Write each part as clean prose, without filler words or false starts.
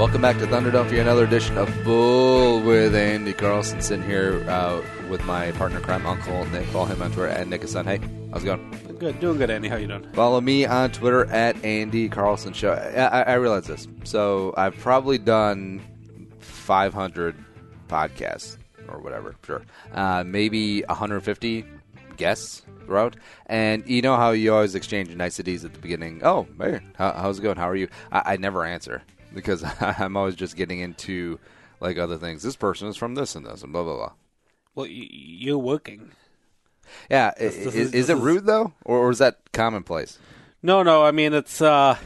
Welcome back to Thunderdome for another edition of Bull with Andy Carlson. Sitting here with my partner in crime, Uncle Nick. Follow him on Twitter at Nick-a-son. Hey, how's it going? Good, doing good, Andy. How you doing? Follow me on Twitter at Andy Carlson Show. I realize this. So I've probably done 500 podcasts or whatever, sure. Maybe 150 guests throughout. And you know how you always exchange niceties at the beginning? Oh, hey, how's it going? How are you? I never answer. Because I'm always just getting into, like, other things. This person is from this and this and blah, blah, blah. Well, you're working. Yeah. Is it rude, though? Or is that commonplace? No. I mean, it's, I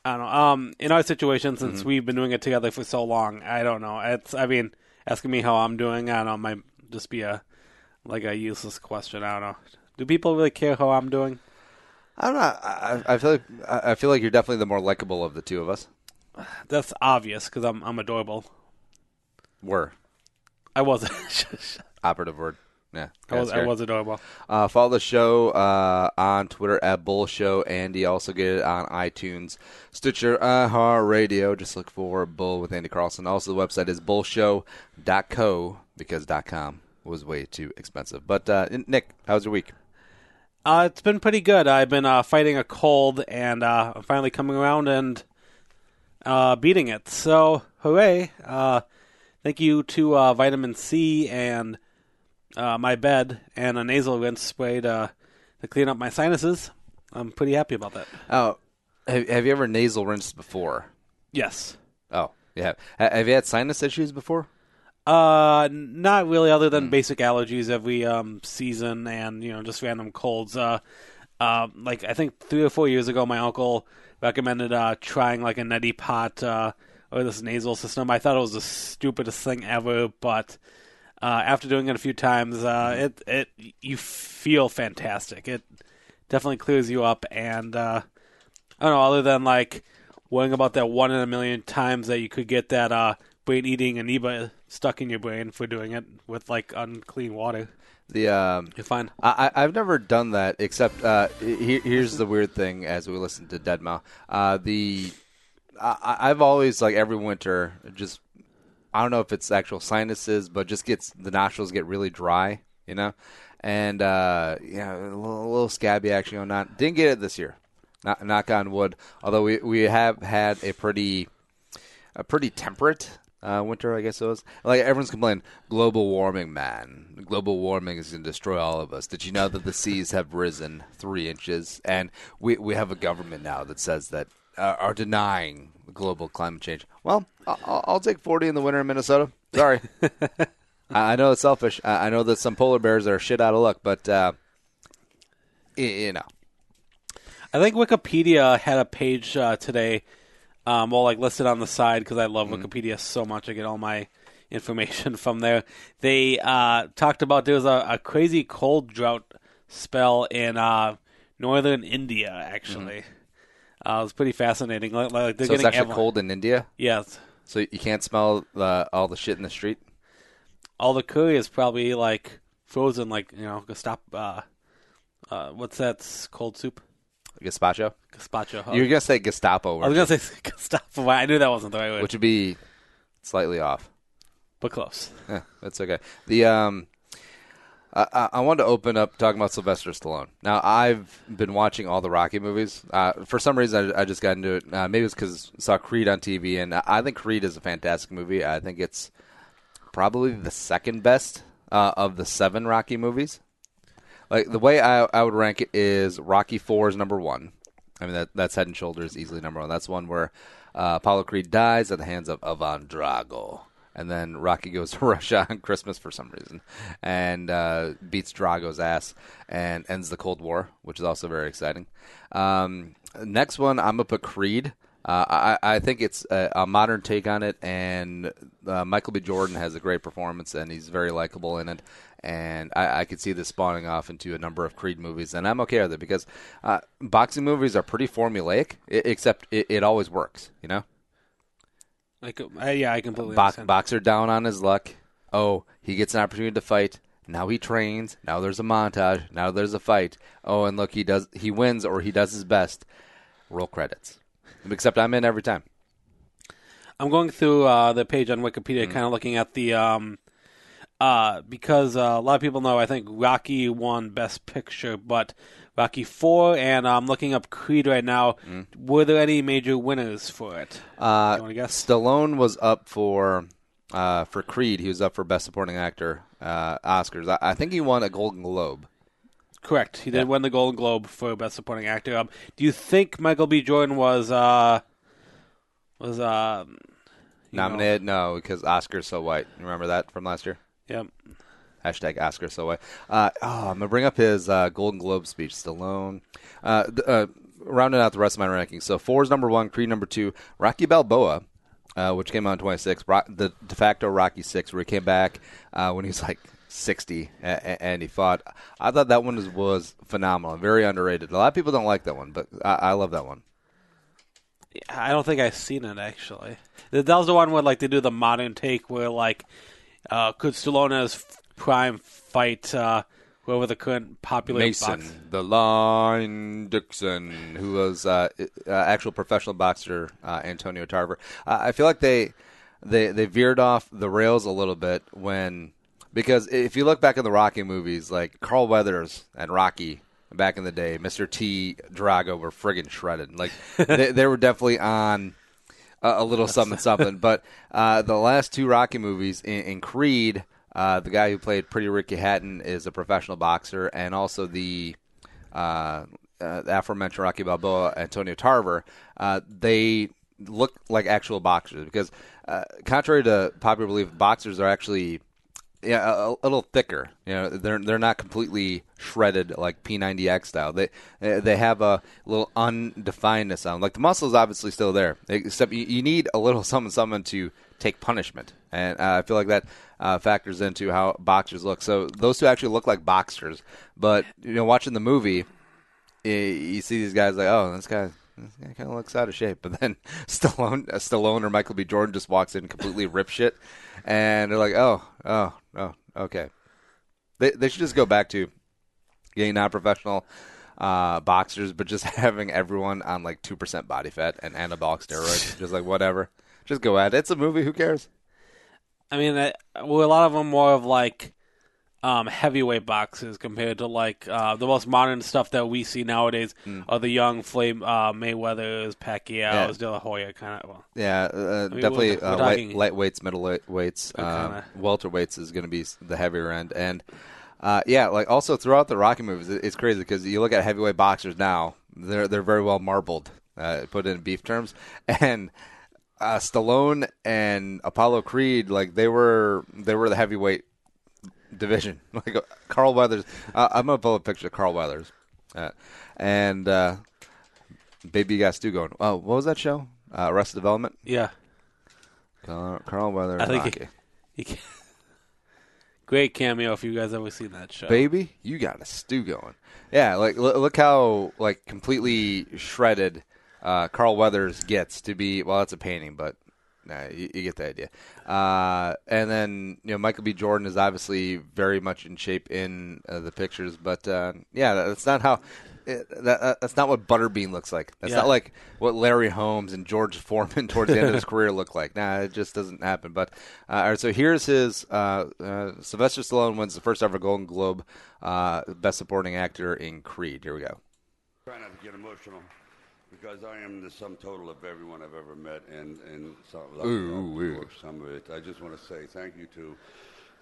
don't know. In our situation, since we've been doing it together for so long, I don't know. Asking me how I'm doing, I don't know, might just be a useless question. I don't know. Do people really care how I'm doing? I don't know. I feel like you're definitely the more likable of the two of us. That's obvious because I'm adorable. I wasn't. Operative word. Yeah. I was adorable. Follow the show on Twitter at Bull Show. Andy, also get it on iTunes, Stitcher, iHeartRadio. Just look for Bull with Andy Carlson. Also, the website is bullshow.co because .com was way too expensive. But Nick, how's your week? It's been pretty good. I've been fighting a cold, and I'm finally coming around and beating it. So, hooray. Thank you to vitamin C and my bed and a nasal rinse spray to clean up my sinuses. I'm pretty happy about that. Oh, have you ever nasal rinsed before? Yes. Oh, yeah. Have you had sinus issues before? Not really, other than basic allergies every season and just random colds. Like I think 3 or 4 years ago, my uncle recommended trying like a neti pot or this nasal system. I thought it was the stupidest thing ever, but after doing it a few times, you feel fantastic. It definitely clears you up, and I don't know, other than like worrying about that 1 in a million times that you could get that brain-eating amoeba stuck in your brain for doing it with like unclean water. You're fine. I've never done that, except here's the weird thing as we listen to Deadmau. I've always, like, every winter, just, I don't know if it's actual sinuses, but just the nostrils get really dry, and a little scabby action going on. Didn't get it this year, knock on wood, although we have had a pretty temperate winter, I guess it was. Like, everyone's complaining, global warming, man. Global warming is going to destroy all of us. Did you know that the seas have risen 3 inches? And we have a government now that says that are denying global climate change. Well, I'll take 40 in the winter in Minnesota. Sorry. I know it's selfish. I know that some polar bears are shit out of luck, but, I think Wikipedia had a page today listed on the side because I love Wikipedia so much. I get all my information from there. They talked about there was a crazy cold drought spell in northern India, actually. It was pretty fascinating. So it's actually cold in India? Yes. So you can't smell all the shit in the street? All the curry is probably like frozen, Gestapo. What's that cold soup? Gazpacho? Gazpacho. You were going to say Gestapo. I was going to say Gestapo. I knew that wasn't the right word. Which would be slightly off. But close. Yeah, that's okay. I wanted to open up talking about Sylvester Stallone. Now, I've been watching all the Rocky movies. For some reason, I just got into it. Maybe it's because I saw Creed on TV, and I think Creed is a fantastic movie. I think it's probably the second best of the 7 Rocky movies. Like, the way I would rank it is Rocky 4 is number 1. I mean, that's head and shoulders easily number 1. That's one where Apollo Creed dies at the hands of Ivan Drago. And then Rocky goes to Russia on Christmas for some reason and beats Drago's ass and ends the Cold War, which is also very exciting. Next one, I'm going to put Creed. I think it's a modern take on it, and Michael B. Jordan has a great performance, and he's very likable in it. And I could see this spawning off into a number of Creed movies, and I'm okay with it because boxing movies are pretty formulaic, except it always works, I completely understand. Boxer down on his luck. Oh, he gets an opportunity to fight. Now he trains. Now there's a montage. Now there's a fight. Oh, and look, he wins or he does his best. Roll credits. Except I'm in every time. I'm going through the page on Wikipedia, kind of looking at the because a lot of people know. I think Rocky won Best Picture, but Rocky 4, and I'm looking up Creed right now. Were there any major winners for it? You want to guess? Stallone was up for Creed. He was up for Best Supporting Actor Oscars. I think he won a Golden Globe. Correct. He did win the Golden Globe for Best Supporting Actor. Do you think Michael B. Jordan was nominated? No, because Oscar's so white. Remember that from last year? Yep. Hashtag Oscar so white. I'm going to bring up his Golden Globe speech. Stallone. Rounding out the rest of my rankings. So 4 is number 1, Creed number 2, Rocky Balboa, which came out in 26, the de facto Rocky 6, where he came back when he was like 60 and he fought. I thought that one was phenomenal, very underrated. A lot of people don't like that one, but I love that one. I don't think I've seen it, actually. That was the one where like they do the modern take where like could Stallone as prime fight whoever the current popular Mason, boxer? the Line Dixon, who was actual professional boxer Antonio Tarver. I feel like they veered off the rails a little bit because if you look back in the Rocky movies, like Carl Weathers and Rocky back in the day, Mr. T, Drago were friggin' shredded. Like they were definitely on a little something. But the last 2 Rocky movies in Creed. The guy who played Pretty Ricky Hatton is a professional boxer, and also the aforementioned Rocky Balboa, Antonio Tarver. They look like actual boxers because, contrary to popular belief, boxers are actually a little thicker. You know, they're not completely shredded like P90X style. They have a little undefinedness on them. Like the muscle is obviously still there, except you need a little something to take punishment, and I feel like that factors into how boxers look. So those 2 actually look like boxers, but watching the movie, you see these guys like, oh, this guy kind of looks out of shape. But then Stallone or Michael B. Jordan just walks in and completely rips shit, and they're like, oh, okay. They should just go back to getting non-professional boxers, but just having everyone on like 2% body fat and anabolic steroids, just like whatever. Just go at it. It's a movie. Who cares? I mean, a lot of them more of like heavyweight boxers compared to like the most modern stuff that we see nowadays are the young flame Mayweathers, Pacquiao's, De La Hoya kind of. Well, definitely lightweights, middleweights, welterweights is going to be the heavier end, and like also throughout the Rocky movies, it's crazy because you look at heavyweight boxers now, they're very well marbled, put in beef terms, and Stallone and Apollo Creed, like they were the heavyweight division. Like Carl Weathers, I'm gonna pull a picture of Carl Weathers, and baby, you got Stu going. Oh, what was that show? Arrested Development. Yeah. Carl Weathers. I think he great cameo if you guys ever seen that show. Baby, you got a Stu going. Yeah, like look how like completely shredded Carl Weathers gets to be. Well, that's a painting, but you get the idea. And then Michael B. Jordan is obviously very much in shape in the pictures, but that's not how. That's not what Butterbean looks like. That's not like what Larry Holmes and George Foreman towards the end of his career look like. Nah, it just doesn't happen. But all right, so here's his Sylvester Stallone wins the first ever Golden Globe Best Supporting Actor in Creed. Here we go. Try not to get emotional because I am the sum total of everyone I've ever met, and some of it. I just want to say thank you to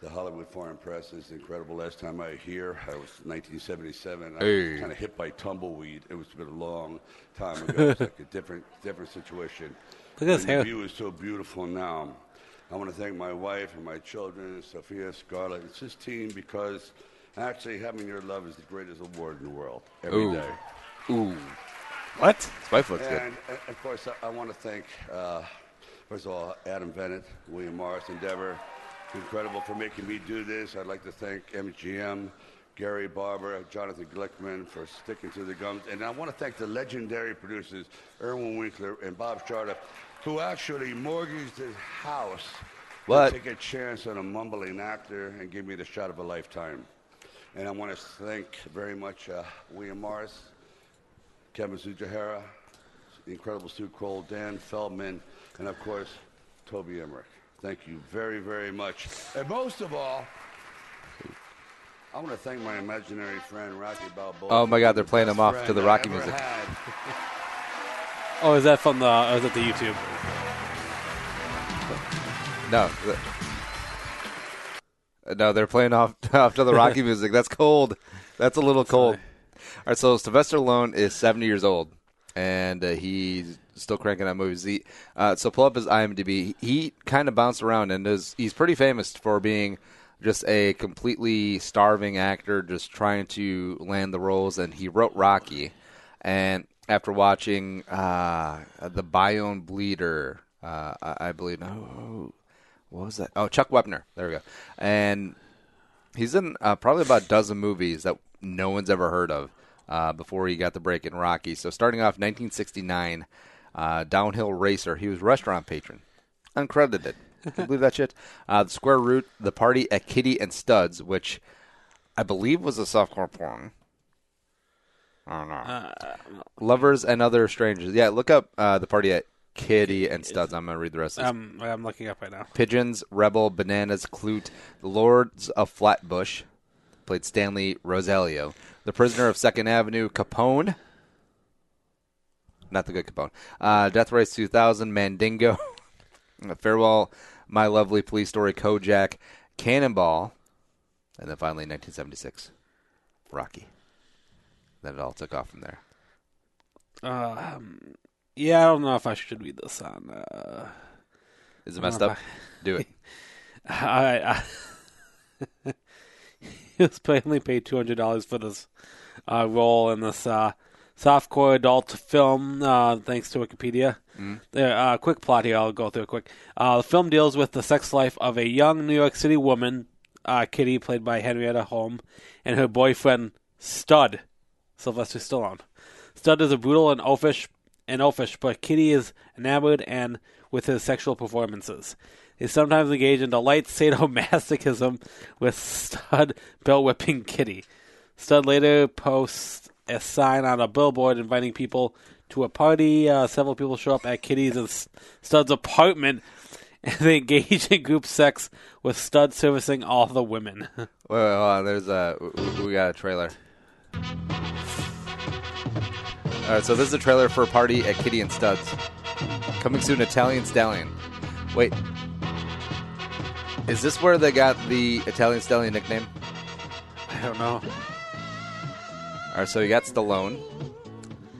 the Hollywood Foreign Press. It's incredible. Last time I was here, I was 1977. I was kind of hit by tumbleweed. It was been a long time ago. It's like a different situation. Look at his hair. The view is so beautiful now. I want to thank my wife and my children, Sophia, Scarlett. It's this team because actually having your love is the greatest award in the world every day. Ooh. What? His wife looks good. And of course, I want to thank, first of all, Adam Bennett, William Morris, Endeavor. Incredible for making me do this. I'd like to thank MGM, Gary Barber, Jonathan Glickman for sticking to the guns. And I want to thank the legendary producers, Erwin Winkler and Bob Charter, who actually mortgaged his house to take a chance on a mumbling actor and give me the shot of a lifetime. And I want to thank very much William Morris, Kevin Sujahara, the incredible Stu Kroll, Dan Feldman, and of course, Toby Emmerich. Thank you very, very much. And most of all, I want to thank my imaginary friend, Rocky Balboa. Oh, my God, they're playing him off to the Rocky music. Oh, is that from the? Is that the YouTube? No, they're playing off to the Rocky music. That's cold. That's a little cold. All right, so Sylvester Stallone is 70 years old, and he's still cranking out movies. So pull up his IMDb. He kind of bounced around, and he's pretty famous for being just a completely starving actor, just trying to land the roles. And he wrote Rocky, and after watching the Bayonne Bleeder, I believe. No, what was that? Oh, Chuck Wepner. There we go. And he's in probably about a dozen movies that no one's ever heard of before he got the break in Rocky. So starting off 1969, Downhill Racer. He was a restaurant patron. Uncredited. Can you believe that shit? The Square Root, The Party at Kitty and Studs, which I believe was a softcore porn. I don't know. Lovers and Other Strangers. Yeah, look up The Party at Kitty and Studs. I'm going to read the rest of this. I'm looking up right now. Pigeons, Rebel, Bananas, Clute, The Lords of Flatbush, played Stanley Rosalio. The Prisoner of Second Avenue, Capone. Not the good Capone. Death Race 2000, Mandingo. Farewell, My Lovely Police Story, Kojak, Cannonball. And then finally, 1976, Rocky. Then it all took off from there. Yeah, I don't know if I should read this on. Is it messed up? Do it. He was only paid $200 for this role in this softcore adult film, thanks to Wikipedia. Quick plot here, I'll go through it quick. The film deals with the sex life of a young New York City woman, Kitty, played by Henrietta Holm, and her boyfriend, Stud, Sylvester Stallone. Stud is a brutal and oafish, but Kitty is enamored and with his sexual performances. They sometimes engage in light sadomasochism with Stud belt-whipping Kitty. Stud later posts a sign on a billboard inviting people to a party. Several people show up at Kitty's and Stud's apartment, and they engage in group sex with Stud servicing all the women. Well, we got a trailer. All right, so this is a trailer for a party at Kitty and Studs. Coming soon, Italian Stallion. Wait. Is this where they got the Italian Stallion nickname? I don't know. All right, so you got Stallone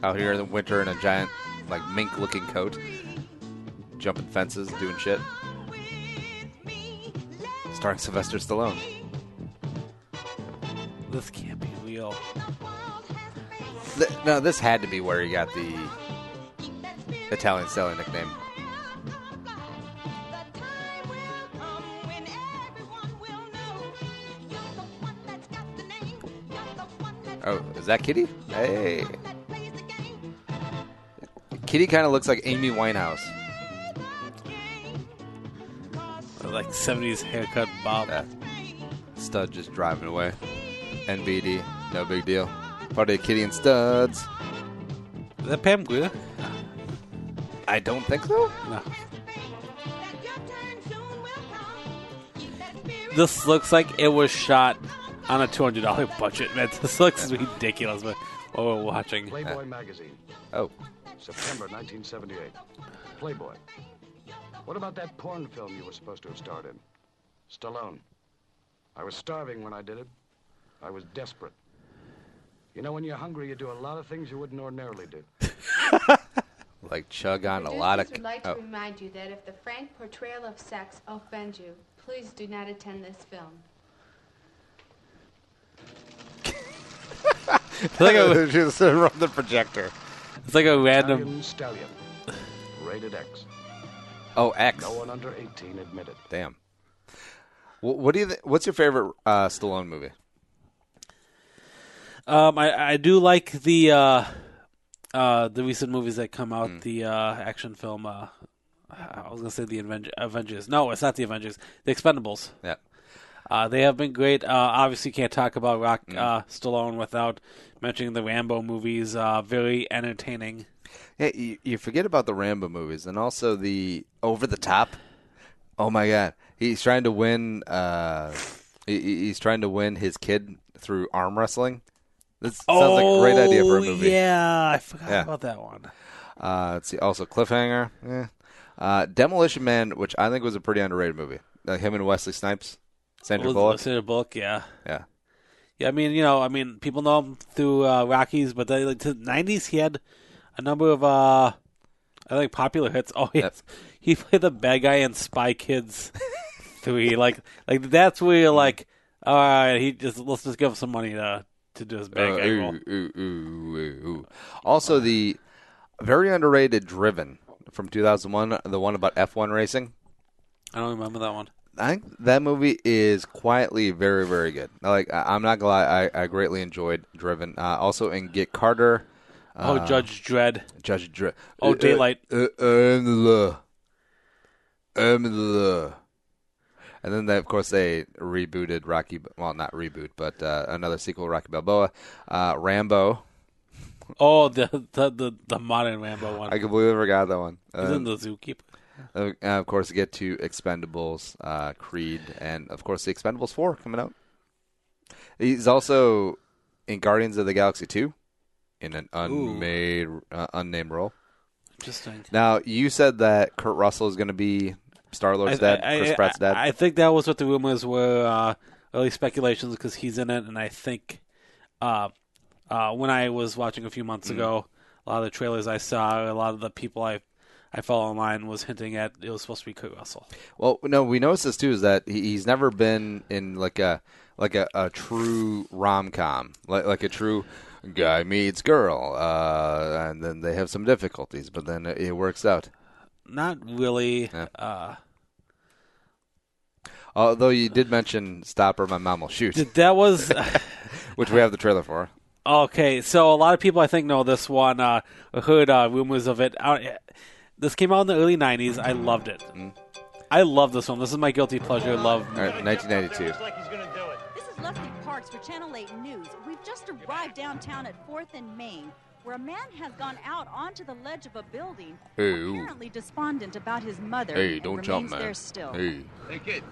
out here in the winter in a giant, mink-looking coat, jumping fences, doing shit. Starring Sylvester Stallone. This can't be real. No, this had to be where he got the Italian Stallion nickname. Oh, is that Kitty? Hey. Kitty kind of looks like Amy Winehouse. Like 70s haircut bob. Stud just driving away. NBD, no big deal. Party of Kitty and Studs. Is that Pam Grier? I don't think so. No. This looks like it was shot on a $200 budget, man. This looks ridiculous, but what we're watching. Playboy magazine. Oh. September 1978. Playboy. What about that porn film you were supposed to have starred in? Stallone. I was starving when I did it. I was desperate. You know, when you're hungry, you do a lot of things you wouldn't ordinarily do. Like chug on a lot of... Producers would like to remind you that if the frank portrayal of sex offends you, please do not attend this film. It's like just run the projector. It's like a random... Italian Stallion. Rated X. Oh, X. No one under 18 admitted. Damn. What do you? What's your favorite Stallone movie? I do like the recent movies that come out. The action film. I was gonna say the Avengers. No, it's not the Avengers. The Expendables. Yeah. They have been great. Obviously, can't talk about Stallone without mentioning the Rambo movies. Very entertaining. Yeah, you forget about the Rambo movies and also the over the top Oh my God, he's trying to win. He's trying to win his kid through arm wrestling. This sounds like a great idea for a movie. Yeah, I forgot about that one. Let's see. Also, Cliffhanger. Demolition Man, which I think was a pretty underrated movie. Him and Wesley Snipes, Sandra Bullock. Sandra Bullock, yeah. Yeah. Yeah, I mean, people know him through Rockies, but the 90s, he had a number of, I think, popular hits. Oh, yes. Yep. He played the bad guy in Spy Kids 3. Like that's where you're like, all right, let's just give him some money to do his bad guy role. Also, the very underrated Driven from 2001, the one about F1 racing. I don't remember that one. I think that movie is quietly very, very good. I'm not gonna lie, I greatly enjoyed Driven. Also in Get Carter. Judge Dredd. Judge Dredd. Daylight. I'm the law. And then, of course, they rebooted Rocky. Well, not reboot, but another sequel, Rocky Balboa. Rambo. Oh, the modern Rambo one. I completely forgot that one. He's in the Zookeeper. Of course, you get to Expendables, Creed, and, of course, the Expendables 4 coming out. He's also in Guardians of the Galaxy 2 in an unnamed role. Interesting. Now, you said that Kurt Russell is going to be Star-Lord's dad, Chris Pratt's dad. I think that was what the rumors were, early speculations, because he's in it, and I think when I was watching a few months ago, a lot of the trailers I saw, a lot of the people I follow online was hinting at it was supposed to be Kurt Russell. Well, no, we noticed this too, is that he's never been in like a true rom-com, like a true guy meets girl, and then they have some difficulties, but then it works out. Not really. Yeah. Although you did mention "Stop or My Mom Will Shoot." That was, which we have the trailer for. Okay, so a lot of people I think know this one. Heard rumors of it. This came out in the early '90s. I loved it. I love this one. This is my guilty pleasure. Love. 1992. Looks like he's gonna do it. This is Leslie Parks for Channel 8 News. We've just arrived downtown at 4th and Main, where a man has gone out onto the ledge of a building, apparently despondent about his mother. Hey, don't jump, man. There still. Hey, kid.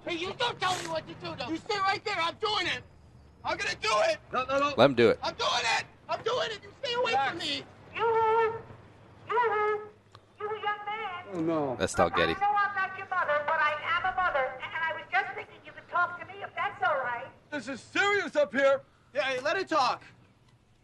Hey, you don't tell me what to do, though. You stay right there. I'm doing it. I'm gonna do it. No. Let him do it. I'm doing it. I'm doing it. You stay away from me. You young man. Oh, no. That's Getty. I know I'm not your mother, but I am a mother, and I was just thinking you could talk to me if that's all right. This is serious up here. Yeah, hey, let it talk.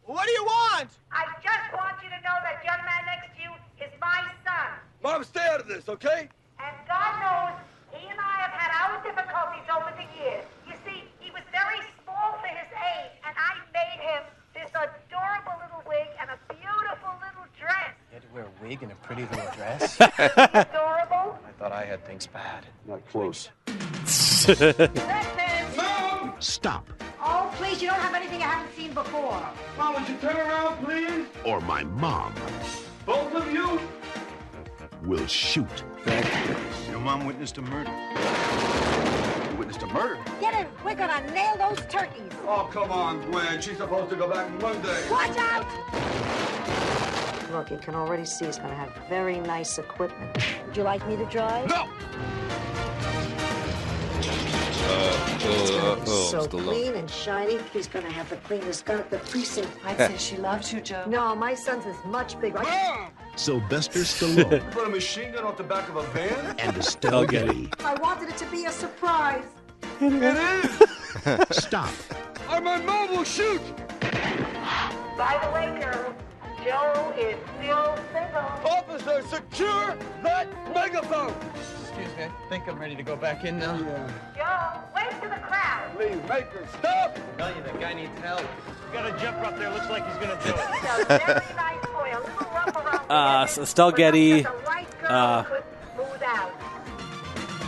What do you want? I just want you to know that young man next to you is my son. Mom, stay out of this, okay? And God knows he and I have had our difficulties over the years. You see, he was very small for his age, and I made him this adorable little wig and a beautiful little dress. You had to wear a wig and a pretty little dress? Adorable? I thought I had things bad. Not close. Mom! Stop. Oh, please, you don't have anything I haven't seen before. Mom, would you turn around, please? Or my mom Both of you? will shoot. Your mom witnessed a murder. You witnessed a murder. Get it! We're gonna nail those turkeys. Oh, come on, Gwen. She's supposed to go back Monday. Watch out! Look, you can already see he's going to have very nice equipment. Would you like me to drive? No! So clean and shiny. He's going to have the cleanest gun at the precinct. I'd say she loves you, Joe. No, my son's is much bigger. Mom! Sylvester Stallone Put a machine gun off the back of a van? and Estelle Getty. I wanted it to be a surprise. It is! Stop. Or my mom will shoot! By the way, girls, Joe is still single. Officer, secure that megaphone! Excuse me, I think I'm ready to go back in now. Joe, wave to the crowd. Please, Maker, stop! Tell you, the guy needs help. You got a jumper up there. Looks like he's gonna do it. He's a very nice boy, a little rough around the edges, Estelle but Getty, the right girl could smooth out.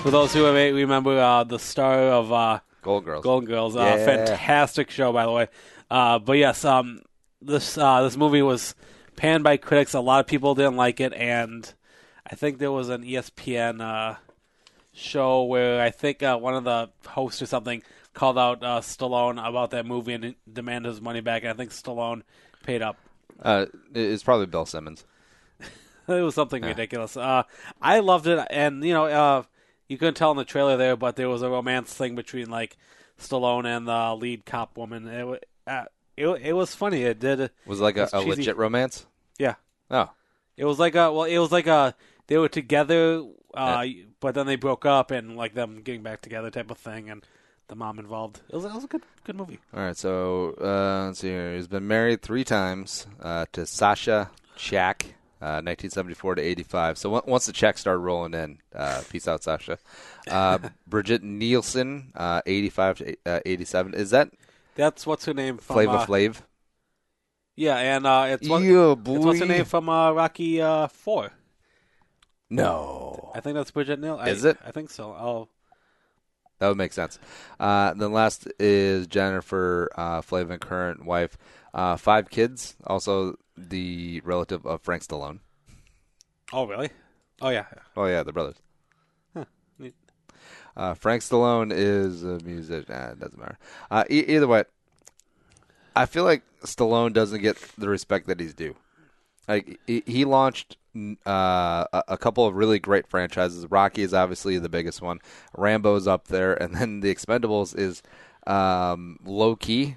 For those who may remember, the star of Golden Girls. Golden Girls, fantastic show, by the way. But yes, this movie was panned by critics. A lot of people didn't like it, and I think there was an ESPN show where I think one of the hosts or something called out Stallone about that movie and demanded his money back. And I think Stallone paid up. It's probably Bill Simmons. It was something ridiculous. I loved it, and you couldn't tell in the trailer there, but there was a romance thing between like Stallone and the lead cop woman. It was funny. It did. Was it like a legit romance? Yeah. Oh. It was like they were together, but then they broke up and like them getting back together type of thing, and the mom involved. It was a good movie. All right, so let's see here. He's been married 3 times to Sasha Chak, 1974 to 85. So once the checks started rolling in, peace out, Sasha. Bridget Nielsen, 85 to 87. Is that? That's what's her name from Flava Flav. Yeah, and it's what's her name from Rocky 4. No, I think that's Bridget Nielsen. Is it? I think so. Oh. That would make sense. Then last is Jennifer Flavin, current wife. 5 kids, also the relative of Frank Stallone. Oh, really? Oh, yeah. Oh, yeah, the brothers. Huh. Neat. Frank Stallone is a musician. It doesn't matter. Either way, I feel like Stallone doesn't get the respect that he's due. Like he launched a couple of really great franchises. Rocky is obviously the biggest one. Rambo's up there, and then The Expendables is low key,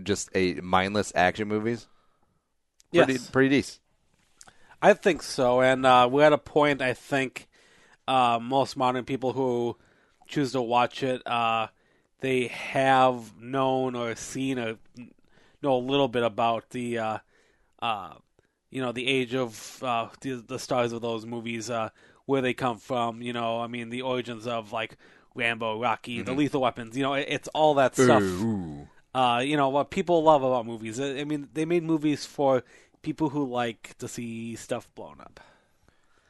just a mindless action movies. Pretty decent. I think so, and we're at a point. I think most modern people who choose to watch it, they have known or seen or know a little bit about the. The age of the stars of those movies, where they come from. The origins of like Rambo, Rocky, the Lethal Weapons. It's all that stuff. What people love about movies. I mean, they made movies for people who like to see stuff blown up.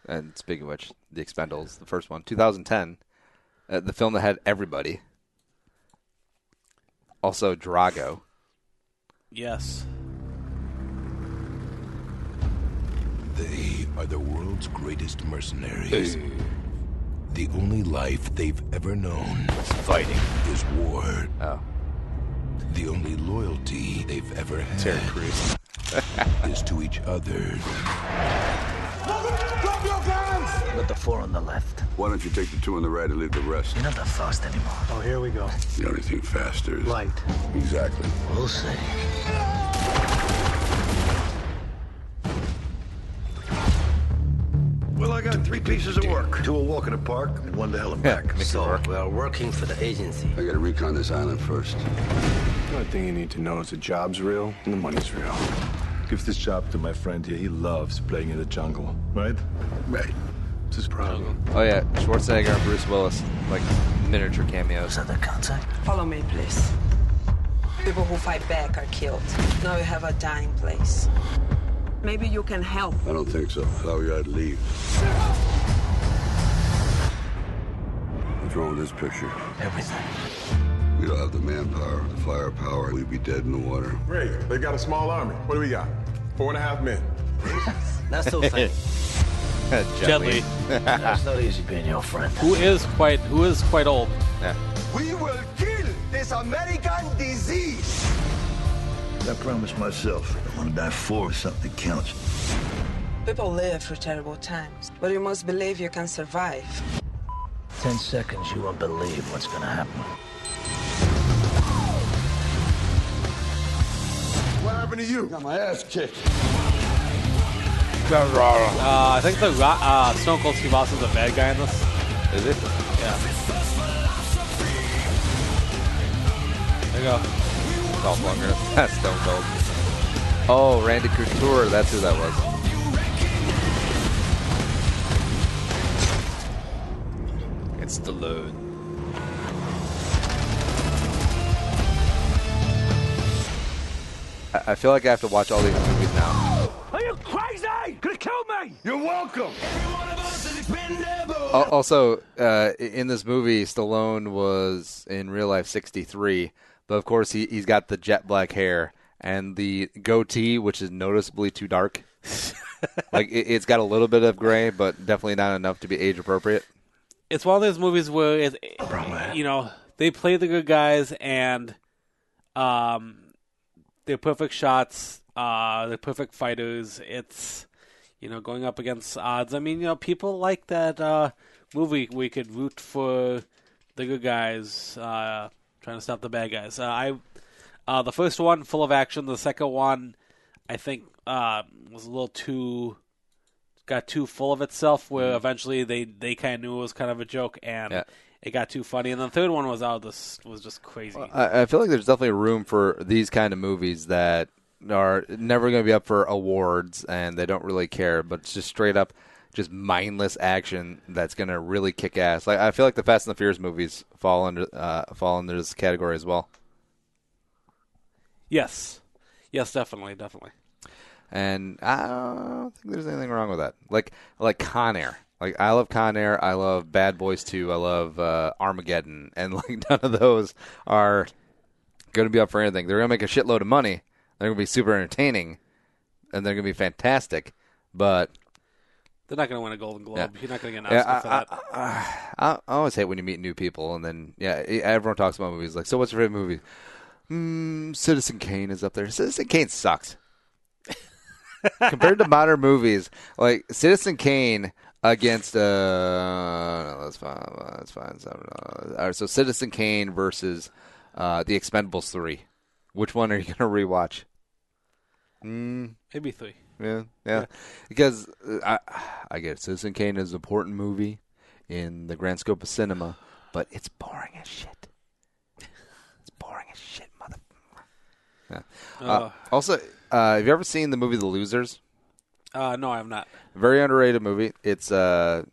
And speaking of which, The Expendables, the first one, 2010, the film that had everybody. Also, Drago. Yes. They are the world's greatest mercenaries. The only life they've ever known fighting is war. Oh. The only loyalty they've ever had Terry Crews. is to each other. Drop your guns! Got the 4 on the left. Why don't you take the 2 on the right and leave the rest? You're not that fast anymore. Oh, here we go. The only thing faster is... Light. Exactly. We'll see. Well, I got 3 pieces of work. 2 a walk in the park and 1 to hell and back. So, we are working for the agency. I gotta recon this island first. The only thing you need to know is the job's real and the money's real. Give this job to my friend here. He loves playing in the jungle, right? Right. It's his problem. Oh, yeah. Schwarzenegger and Bruce Willis, like miniature cameos. Is that the contact? Follow me, please. People who fight back are killed. Now you have a dying place. Maybe you can help. I don't think so. If I were you, I'd leave. What's wrong with this picture? Everything. We don't have the manpower, the firepower. We'd be dead in the water. Ray, they got a small army. What do we got? 4.5 men. That's so funny. Gently. That's not easy being your friend. Who is quite old. Yeah. We will kill this American disease. I promised myself I want to die for something that counts. People live through terrible times, but you must believe you can survive. 10 seconds, you won't believe what's gonna happen. What happened to you? Got my ass kicked. I think the Stone Cold Steve Austin's a bad guy in this. Is it? Yeah. There you go. Dolph Lundgren. That's Stone Cold. Oh, Randy Couture. That's who that was. It's Stallone. I feel like I have to watch all these movies now. Are you crazy? Gonna kill me? You're welcome. Also, in this movie, Stallone was in real life 63, but of course he's got the jet black hair and the goatee, which is noticeably too dark. Like it's got a little bit of gray, but definitely not enough to be age appropriate. It's one of those movies where they play the good guys and they're perfect shots, they're perfect fighters. It's going up against odds. I mean, people like that movie where you could root for the good guys trying to stop the bad guys. The first one, full of action. The second one, I think, was a little got too full of itself, where eventually they kind of knew it was kind of a joke, and it got too funny. And the third one was just crazy. I feel like there's definitely room for these kind of movies that are never going to be up for awards, and they don't really care, but it's just straight up, just mindless action that's going to really kick ass. Like I feel like the Fast and the Furious movies fall under this category as well. Yes, definitely. And I don't think there's anything wrong with that. Like Con Air. Like I love Con Air. I love Bad Boys 2. I love Armageddon. And like none of those are going to be up for anything. They're going to make a shitload of money. They're going to be super entertaining, and they're going to be fantastic. But they're not going to win a Golden Globe. You're not going to get an Oscar for that. I always hate when you meet new people, and then everyone talks about movies. Like, so what's your favorite movie? Citizen Kane is up there. Citizen Kane sucks. Compared to modern movies, like Citizen Kane against that's fine. All right, so Citizen Kane versus The Expendables 3. Which one are you going to rewatch? Maybe 3. Yeah. Because I get it. Citizen Kane is an important movie in the grand scope of cinema, but it's boring as shit. It's boring as shit, motherfucker. Yeah. Also, have you ever seen the movie The Losers? No, I have not. Very underrated movie. It's got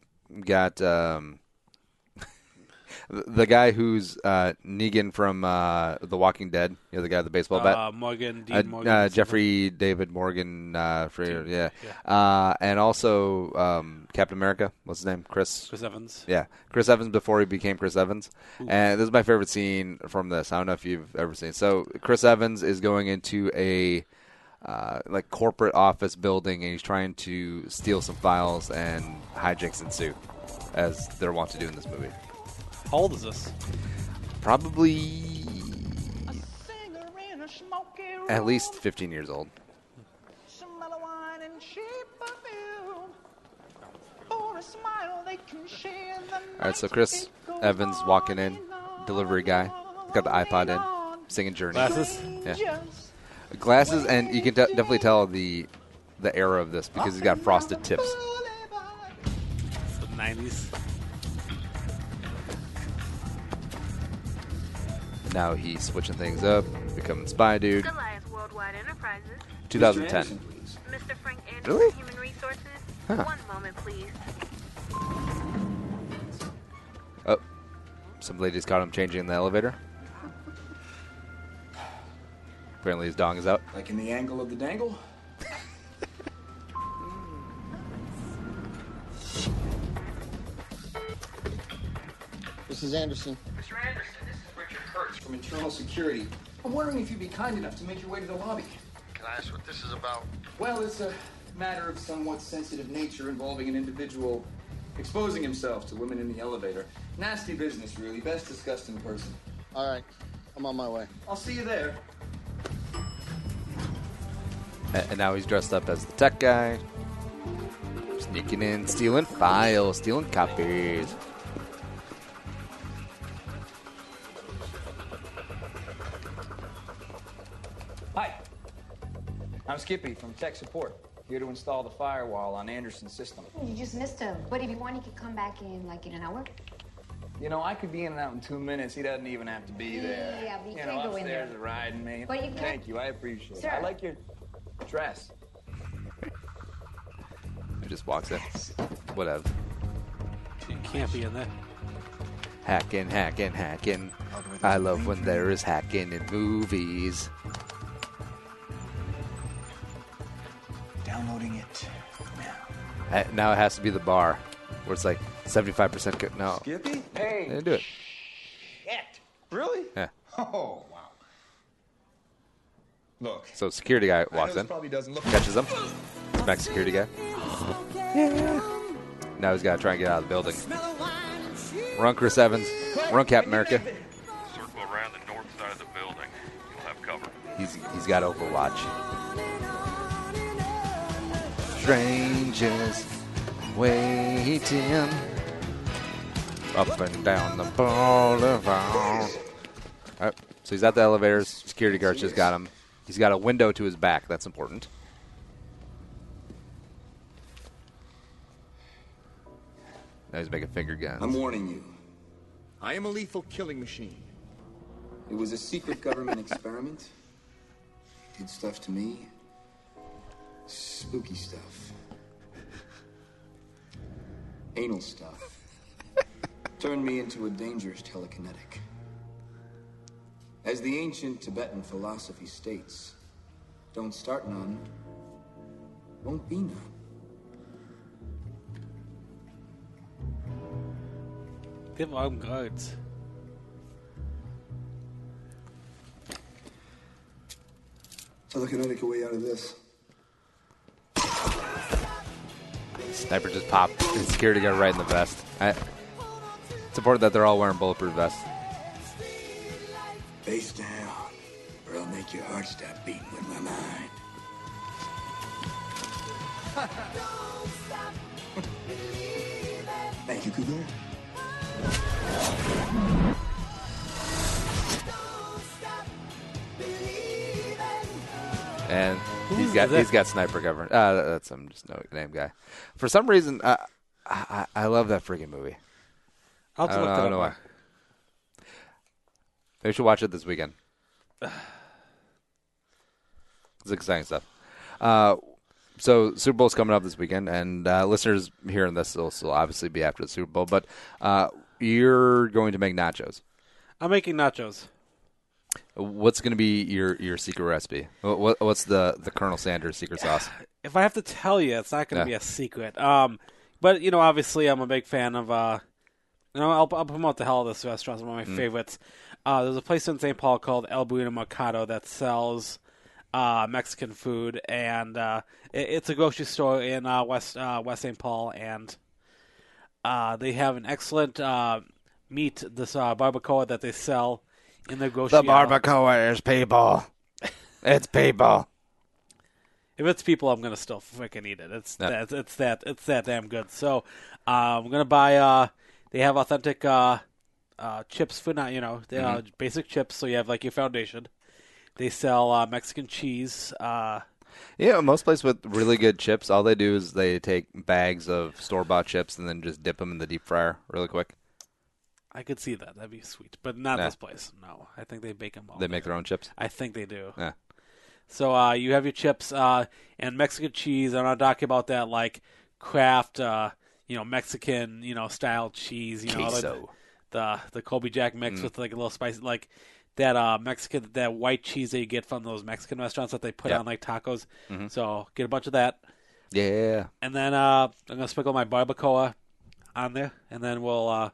the guy who's Negan from The Walking Dead. You know, the guy with the baseball bat. Morgan. Jeffrey David Morgan. And also Captain America. What's his name? Chris Evans. Yeah, Chris Evans before he became Chris Evans. Ooh. And this is my favorite scene from this. I don't know if you've ever seen. So Chris Evans is going into a like corporate office building, and he's trying to steal some files, and hijinks ensue, as they're wont to do in this movie. How old is this? Probably at least 15 years old. All right, so Chris Evans walking in, delivery guy, got the iPod in, singing Journey. Glasses? Yeah. Glasses, and you can definitely tell the era of this because he's got frosted tips. The 90s. Now he's switching things up, becoming Spy Dude. Goliath Worldwide Enterprises. 2010. Mr. Frank Anderson, Really? Human Resources. Huh. One moment, please. Oh, some ladies caught him changing in the elevator. Apparently his dong is out. Like in the angle of the dangle? Mrs. Anderson. Mr. Anderson, this is Richard Kurtz from Internal Security. I'm wondering if you'd be kind enough to make your way to the lobby. Can I ask what this is about? Well, it's a matter of somewhat sensitive nature involving an individual exposing himself to women in the elevator. Nasty business, really. Best discussed in person. All right. I'm on my way. I'll see you there. And now he's dressed up as the tech guy. Sneaking in, stealing files, stealing copies. Hi. I'm Skippy from Tech Support. Here to install the firewall on Anderson's system. You just missed him. But if you want, you could come back in like in an hour. You know, I could be in and out in 2 minutes. He doesn't even have to be there. Yeah, but you know, can't go in there. upstairs riding me. But you can't. Thank you. I appreciate Sir. it. I like your dress. He just walks in. Whatever. You can't be in there. Hacking. I love when there is hacking in movies. Downloading it now. Now it has to be the bar, where it's like 75%. No. Skippy? Hey. They didn't do it. Shit. Really? Yeah. Oh, wow. Look. So security guy walks in, probably doesn't look catches him. Smack security guy. Yeah. Now he's got to try and get out of the building. Run, Chris Evans. Run, Captain America. Circle around the north side of the building. You'll have cover. He's got Overwatch. Strangers waiting Up and down the boulevard. All right, so he's at the elevators. Security guards just got him. He's got a window to his back. That's important. Now he's making finger guns. I'm warning you. I am a lethal killing machine. It was a secret government experiment. Did stuff to me. Spooky stuff. Anal stuff. Turned me into a dangerous telekinetic. As the ancient Tibetan philosophy states, don't start none, won't be none. Give armed guards. Telekinetic way out of this. Sniper just popped his security guard right in the vest. It's important that they're all wearing bulletproof vests. Face down, or I'll make your heart stop beating with my mind. Thank you, Cougar. And he's got sniper cover. That's some just no name guy. For some reason, I love that freaking movie. I'll have to look I that don't know up. why. Maybe we should watch it this weekend. It's exciting stuff. So Super Bowl's coming up this weekend, and listeners hearing this will obviously be after the Super Bowl. But you're going to make nachos. I'm making nachos. What's going to be your secret recipe? What's the Colonel Sanders secret sauce? If I have to tell you, it's not going to be a secret. But obviously, I'm a big fan of. I'll promote the hell of this restaurant. It's one of my favorites. There's a place in St. Paul called El Burrito Mercado that sells Mexican food, and it's a grocery store in West St. Paul, and they have an excellent meat, this barbacoa that they sell in their grocery. The barbacoa is people. It's people. If it's people, I'm gonna still freaking eat it. It's that damn good. So I'm gonna buy. They have authentic chips for now. They are basic chips. So you have like your foundation. They sell Mexican cheese. Yeah, most places with really good chips, all they do is they take bags of store-bought chips and then just dip them in the deep fryer really quick. I could see that. That'd be sweet. But not this place. No. I think they bake them all. They make their own chips? I think they do. Yeah. So you have your chips and Mexican cheese. I'm not talking about that like Kraft, Mexican, style cheese. Queso. The Colby Jack mix with like a little spicy, like that Mexican, that white cheese that you get from those Mexican restaurants that they put on like tacos. Mm-hmm. So get a bunch of that. Yeah. And then I'm gonna sprinkle my barbacoa on there, and then we'll.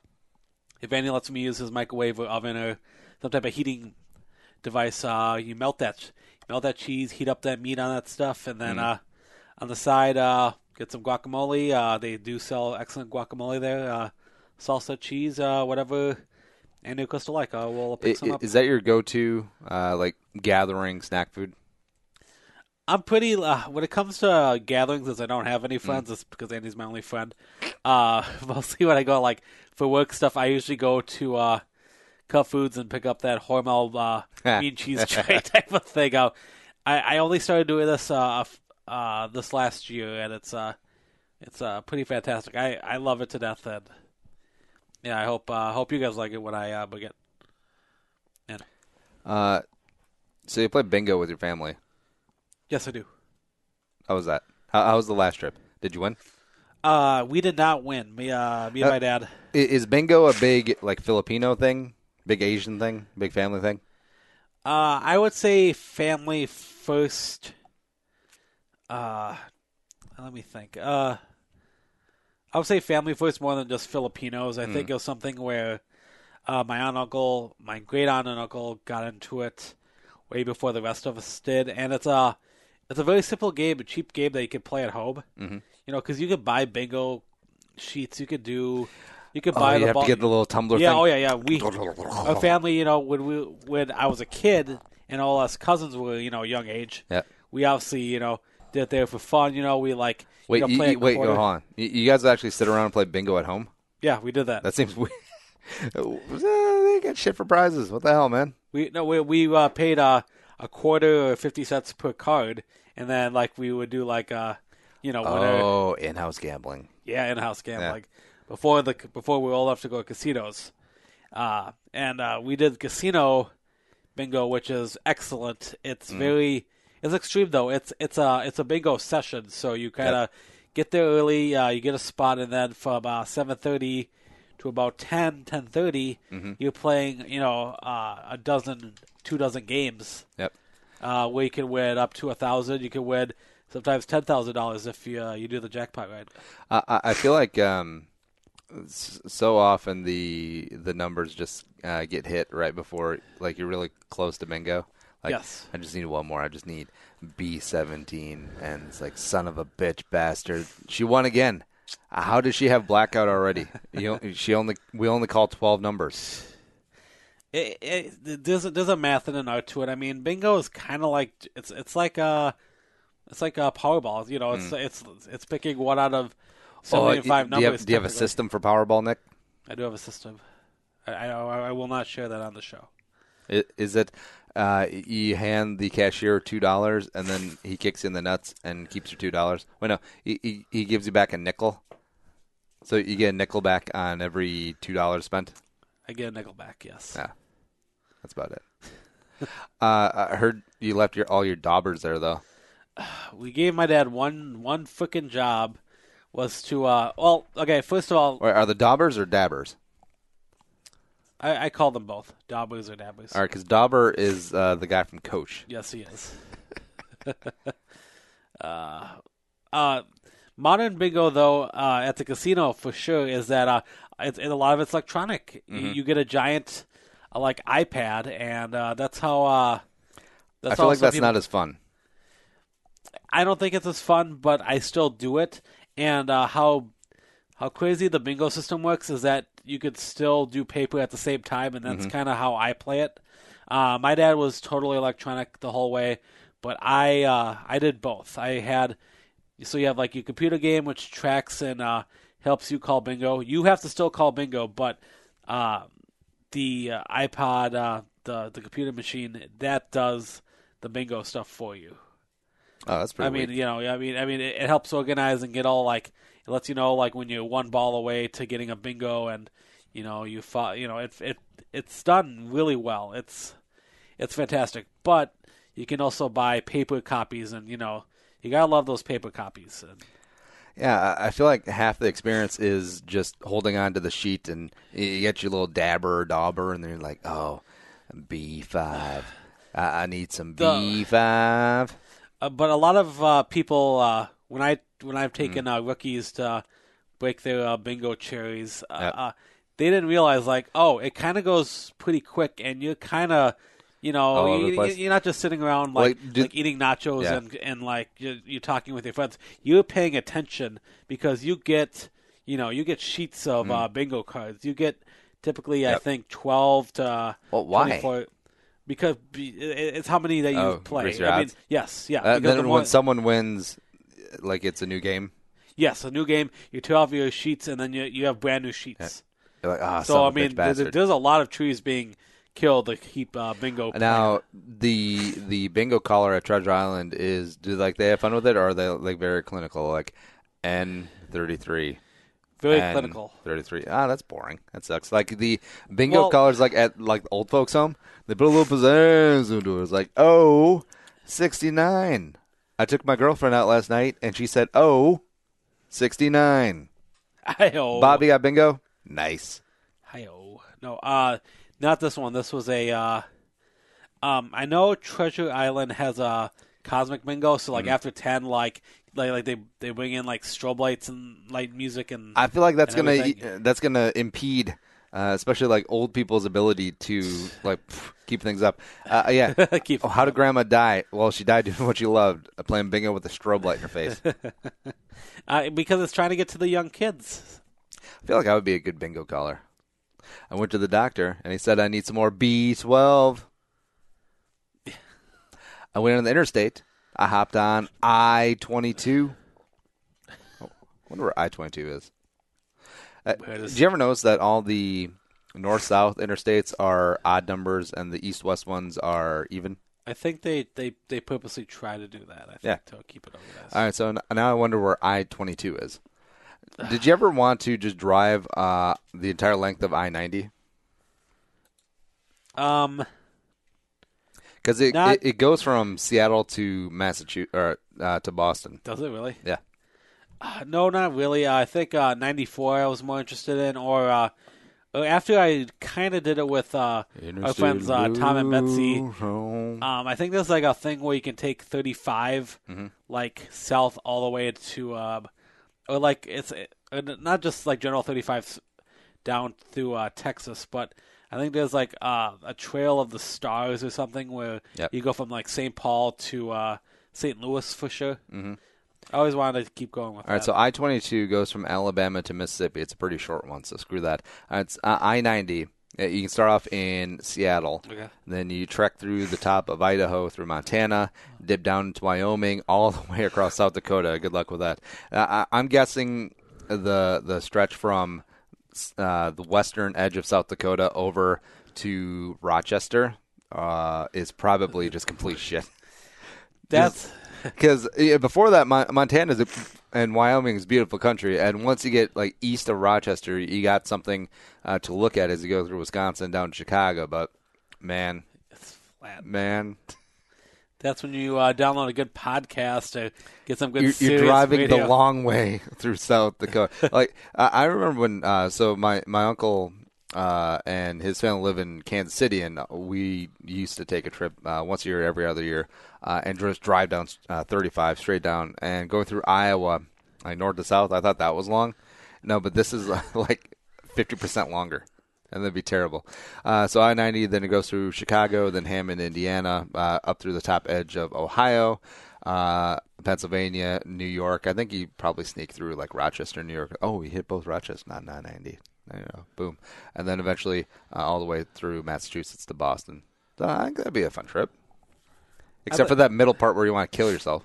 If Andy lets me use his microwave or oven or some type of heating device, you melt that cheese, heat up that meat on that stuff, and then on the side, get some guacamole. They do sell excellent guacamole there. Salsa, cheese, whatever Andy Crystal like. We'll pick some up. Is that your go-to, gathering snack food? I'm pretty, when it comes to gatherings, as I don't have any friends, it's because Andy's my only friend. Mostly when I go, for work stuff, I usually go to Cut Foods and pick up that Hormel mean cheese tray type of thing. I only started doing this this last year, and it's pretty fantastic. I love it to death, and yeah, I hope you guys like it when I get. Yeah. So you play bingo with your family? Yes, I do. How was that? How was the last trip? Did you win? We did not win. Me and my dad. Is bingo a big Filipino thing? Big Asian thing? Big family thing? I would say family first. Let me think. I would say family first more than just Filipinos. I think it was something where my aunt and uncle, my great aunt and uncle got into it way before the rest of us did, and it's a very simple game, a cheap game that you can play at home. Mm-hmm. Because you could buy bingo sheets. You could buy you have to get the little tumbler thing. thing? Oh, yeah. Our family, when I was a kid and all us cousins were, young age, we obviously, did it there for fun. We Wait, hold on. You guys actually sit around and play bingo at home? Yeah, we did that. That seems weird. They get shit for prizes. What the hell, man? We paid a quarter or 50 cents per card, and then like we would do like whatever. In-house gambling. Yeah, in-house gambling. Before we were old enough to go to casinos, and we did casino bingo, which is excellent. It's it's extreme though. It's a bingo session, so you kind of get there early. You get a spot, and then from 7:30 to about 10:30, you're playing a dozen, 2 dozen games. Yep. Where you can win up to $1,000. You can win sometimes $10,000 if you do the jackpot right. I feel like so often the numbers just get hit right before like you're really close to bingo. Like, yes. I just need one more. I just need B17, and it's like, son of a bitch bastard. She won again. How does she have blackout already? We only call 12 numbers. There's a math and an art to it. I mean, bingo is kind of like it's like a Powerball. It's picking one out of 75 numbers. Do you have a system for Powerball, Nick? I do have a system. I will not share that on the show. Is it you hand the cashier $2 and then he kicks you in the nuts and keeps your $2? Wait, no, he gives you back a nickel. So you get a nickel back on every $2 spent? I get a nickel back, yes. Yeah, that's about it. I heard you left all your daubers there, though. We gave my dad one frickin' job was to, first of all... Wait, are the daubers or dabbers? I call them both, daubers or dabbers. All right, because Dauber is the guy from Coach. Yes, he is. Modern bingo, though, at the casino for sure is that a lot of it's electronic. You get a giant iPad, and that's how. I feel like that's not as fun. I don't think it's as fun, but I still do it. And how crazy the bingo system works is that you could still do paper at the same time, and that's kind of how I play it. My dad was totally electronic the whole way, but I did both. So you have like your computer game, which tracks and helps you call bingo. You have to still call bingo, but the iPod, the computer machine, that does the bingo stuff for you. Oh, that's pretty. It helps organize and get all it lets you know when you're one ball away to getting a bingo, and it's done really well. It's fantastic, but you can also buy paper copies, and you gotta love those paper copies. Yeah, I feel like half the experience is just holding on to the sheet, and you get your little dabber or dauber, and then you're like, oh, B5. I need some B5. But a lot of people, when I've taken rookies to break their bingo cherries, they didn't realize it kind of goes pretty quick, and you're kind of you're not just sitting around eating nachos and you're talking with your friends. You're paying attention because you get sheets of bingo cards. You get typically I think 12 to 24. Because it's how many that you play. Yes, yeah. Then when someone wins, it's a new game. Yes, a new game. You tear off your sheets, and then you have brand new sheets. Yeah. You're like, so there's a lot of trees being killed to keep bingo. Now the bingo caller at Treasure Island do they have fun with it, or are they very clinical, like N33? Very clinical. 33. That's boring. That sucks. Like the bingo callers, at old folks' home, they put a little pizzazz into it. It's like, 69. I took my girlfriend out last night, and she said, 69. Hi-oh. Bobby got bingo? Nice. Hi-oh. No, not this one. This was a, I know Treasure Island has a cosmic bingo, so after 10, they bring in strobe lights and light music, and I feel like that's gonna impede, especially old people's ability to keep things up. Yeah. How did Grandma die? Well, she died doing what she loved, playing bingo with a strobe light in her face. Because it's trying to get to the young kids. I feel like I would be a good bingo caller. I went to the doctor, and he said I need some more B12. I went on the interstate. I hopped on I-22. I wonder where I-22 is. Did you ever notice that all the north-south interstates are odd numbers and the east-west ones are even? I think they purposely try to do that. I think to keep it organized. All right, so now I wonder where I-22 is. Did you ever want to just drive the entire length of I-90? Because it goes from Seattle to Massachusetts or to Boston. Does it really? Yeah. No, not really. I think 94 I was more interested in, or after I kind of did it with our friends Tom and Betsy. I think there's like a thing where you can take 35 like south all the way to, or like it's not just like general 35 down through Texas, but I think there's like a Trail of the Stars or something where you go from like St. Paul to St. Louis for sure. Mm-hmm. I always wanted to keep going with that. All right, so I-22 goes from Alabama to Mississippi. It's a pretty short one, so screw that. It's I-90. You can start off in Seattle. Okay. Then you trek through the top of Idaho, through Montana, dip down into Wyoming, all the way across South Dakota. Good luck with that. I'm guessing the stretch from the western edge of South Dakota over to Rochester is probably just complete shit. That's... Because before that, Montana and Wyoming is beautiful country, and once you get like east of Rochester, you got something to look at as you go through Wisconsin down to Chicago. But man, it's flat. Man, that's when you download a good podcast to get some good. You're driving radio. The long way through South Dakota. Like I remember when so my uncle. And his family live in Kansas City, and we used to take a trip once a year, every other year, and just drive down 35 straight down and go through Iowa, like north to south. I thought that was long. No, but this is like 50% longer, and that'd be terrible. So I-90, then it goes through Chicago, then Hammond, Indiana, up through the top edge of Ohio, Pennsylvania, New York. I think you probably sneak through like Rochester, New York. Oh, we hit both Rochester, not 990. Boom. And then eventually all the way through Massachusetts to Boston. So I think that'd be a fun trip. Except for that middle part where you want to kill yourself.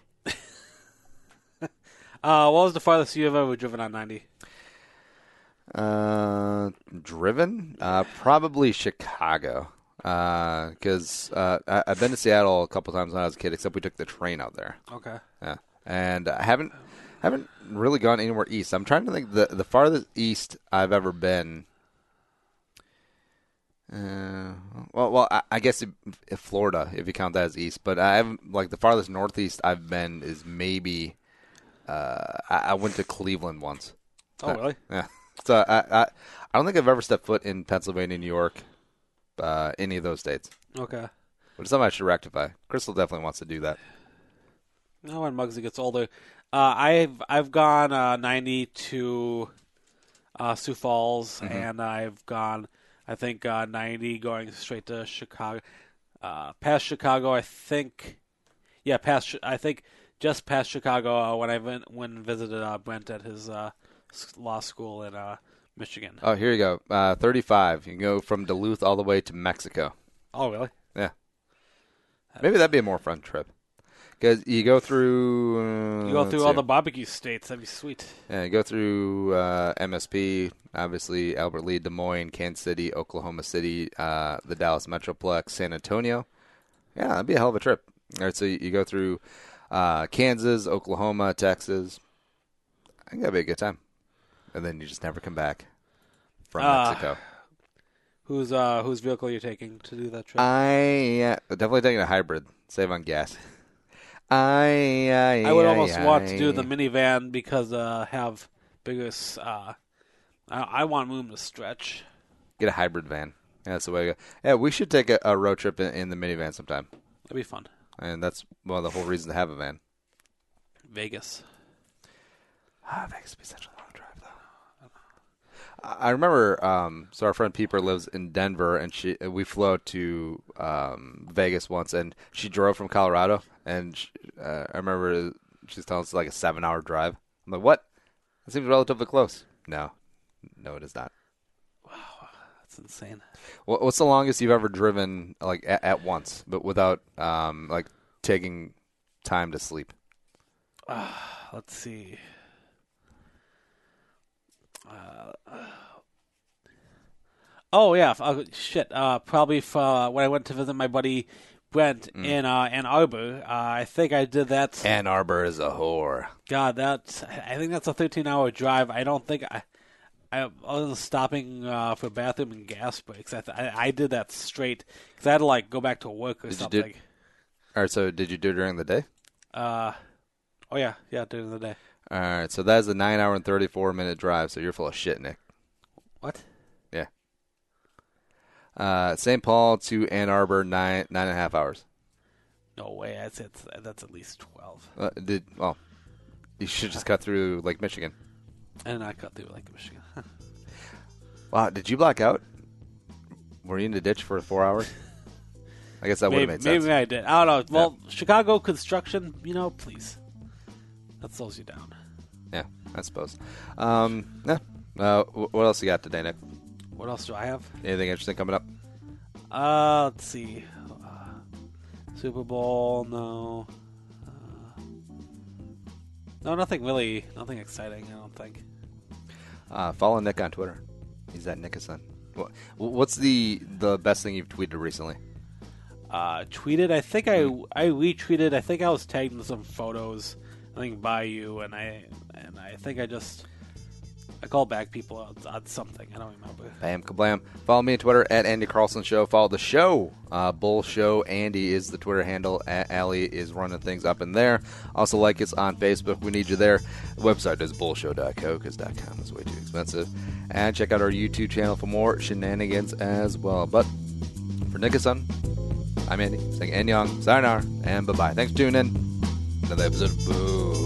What was the farthest you've ever driven on 90? Driven? Probably Chicago. Because I've been to Seattle a couple times when I was a kid, except we took the train out there. Okay. Yeah. And I haven't really gone anywhere east. I'm trying to think the farthest east I've ever been. I guess if Florida, if you count that as east. But I haven't, like, the farthest northeast I've been is maybe I went to Cleveland once. Oh, really? Yeah. So I don't think I've ever stepped foot in Pennsylvania, New York, any of those states. Okay. Which is something I should rectify. Crystal definitely wants to do that. No, when Muggsy gets older. I've gone 90 to Sioux Falls, and I've gone, I think, 90 going straight to Chicago. Past Chicago, I think. Yeah, I think just past Chicago when I went and visited Brent at his law school in Michigan. Oh, here you go. 35. You can go from Duluth all the way to Mexico. Oh, really? Yeah. Maybe that'd be a more fun trip. Because you go through... all the barbecue states. That'd be sweet. Yeah, you go through MSP, obviously Albert Lee, Des Moines, Kansas City, Oklahoma City, the Dallas Metroplex, San Antonio. Yeah, that'd be a hell of a trip. All right, so you go through Kansas, Oklahoma, Texas. I think that'd be a good time. And then you just never come back from Mexico. Whose vehicle are you taking to do that trip? Definitely taking a hybrid. Save on gas. I would almost want to do the minivan because have bigger. I want room to stretch. Get a hybrid van. Yeah, that's the way to go. Yeah, we should take a road trip in the minivan sometime. That'd be fun. And that's the whole reason to have a van. Vegas. Vegas would be such a long drive, though. I remember, so our friend Peeper lives in Denver, and we flew to Vegas once, and she drove from Colorado, and I remember she's telling us it's like a 7-hour drive. I'm like, what? That seems relatively close. No, it is not. Wow, that's insane. What's the longest you've ever driven, like at once, but without like taking time to sleep? Let's see. Oh, yeah. Shit. Probably when I went to visit my buddy Brent in Ann Arbor. I think I did that. Ann Arbor is a whore. God, I think that's a 13-hour drive. I don't think I was stopping for bathroom and gas breaks. I did that straight because I had to go back to work or something. All right, so did you do it during the day? Oh yeah, during the day. All right, so that is a 9-hour and 34-minute drive. So you're full of shit, Nick. What? Yeah. St. Paul to Ann Arbor, 9.5 hours. No way. That's at least 12. You should just cut through Lake Michigan. And I cut through Lake Michigan. Wow, did you black out? Were you in the ditch for 4 hours? I guess that would have made sense. Maybe I did. I don't know. Well, yeah. Chicago construction, please. That slows you down. Yeah, I suppose. What else you got today, Nick? What else do I have? Anything interesting coming up? Let's see. Super Bowl, no. No, nothing exciting, I don't think. Follow Nick on Twitter. He's at Nickerson. What's the best thing you've tweeted recently? Tweeted? I think I retweeted. I think I was tagged in some photos, I think by you, and I think I called back people on something. I don't remember. Bam, kablam. Follow me on Twitter at Andy Carlson Show. Follow the show. Bull Show. Andy is the Twitter handle. Allie is running things up in there. Also like us on Facebook. We need you there. The website is bullshow.co because .com is way too expensive. And check out our YouTube channel for more shenanigans as well. But for Nickerson, I'm Andy saying Annyeong, sayonara, and bye-bye. Thanks for tuning in. Another episode of Boo.